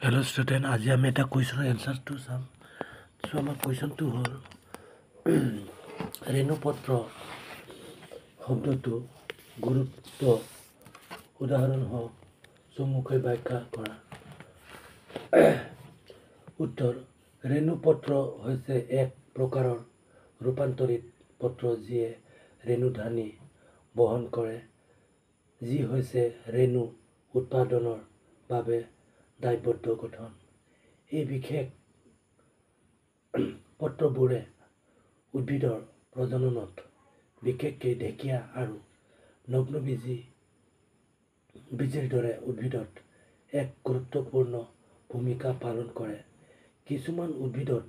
Hello student, আজি আমি এটা কুৱেশ্যনৰ এনচাৰটো চাম। চ' আমাৰ কুৱেশ্যনটো হ'ল ৰেণুপত্ৰ শব্দটো গুৰুত্ব উদাহৰণ হওক চমুকৈ ব্যাখ্যা কৰা। উত্তৰ, ৰেণুপত্ৰ হৈছে এক প্ৰকাৰৰ ৰূপান্তৰিত পত্ৰ যিয়ে ৰেণুধানী বহন কৰে, যি হৈছে ৰেণু উৎপাদনৰ বাবে দায়বদ্ধ গঠন। এই বিশেষ পত্ৰবোৰে উদ্ভিদৰ প্ৰজননত, বিশেষকৈ ঢেকীয়া আৰু নগ্নবীজিৰ দৰে উদ্ভিদত এক গুৰুত্বপূৰ্ণ ভূমিকা পালন কৰে। কিছুমান উদ্ভিদত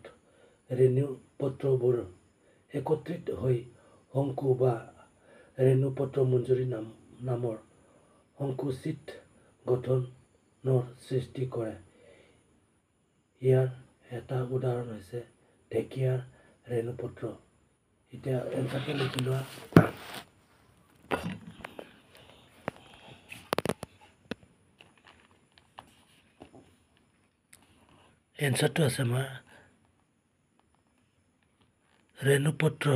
ৰেণুপত্ৰবোৰ একত্ৰিত হৈ শংকু বা ৰেণুপত্ৰমঞ্জৰী নামৰ সংকুচিত গঠনৰ সৃষ্টি কৰে। ইয়াৰ এটা উদাহৰণ হৈছে ঢেকীয়াৰ ৰেণুপত্ৰ। এতিয়া এনচাৰটো লিখি লোৱা। এনচাৰটো আছে আমাৰ ৰেণুপত্ৰ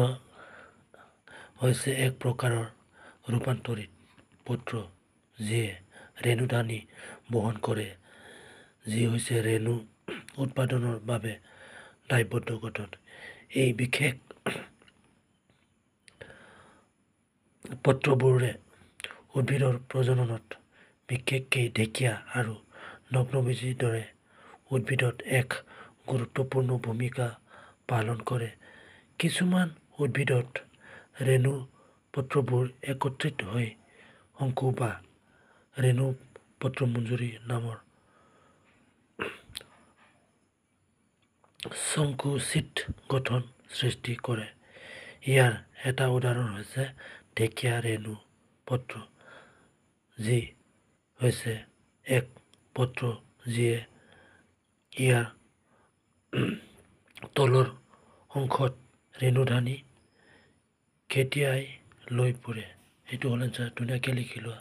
হৈছে এক প্ৰকাৰৰ ৰূপান্তৰিত পত্ৰ যিয়ে ৰেণুধানী বহন কৰে, যি হৈছে ৰেণু উৎপাদনৰ বাবে দায়বদ্ধ গঠন। এই বিশেষ পত্ৰবোৰে উদ্ভিদৰ প্ৰজননত, বিশেষকৈ ঢেকীয়া আৰু নগ্নবীজিৰ দৰে উদ্ভিদত এক গুৰুত্বপূৰ্ণ ভূমিকা পালন কৰে। কিছুমান উদ্ভিদত ৰেণুপত্ৰবোৰ একত্ৰিত হৈ শংকু বা ৰেণুপত্ৰমঞ্জৰী নামৰ সংকুচিত গঠন সৃষ্টি কৰে। ইয়াৰ এটা উদাহৰণ হৈছে ঢেকীয়া ৰেণুপত্ৰ, যি হৈছে এক পত্ৰ যিয়ে ইয়াৰ তলৰ অংশত ৰেণুধানী খেটিয়াই লৈ ফুৰে। এইটো হ'ল এনচাৰ, ধুনীয়াকৈ লিখি লোৱা।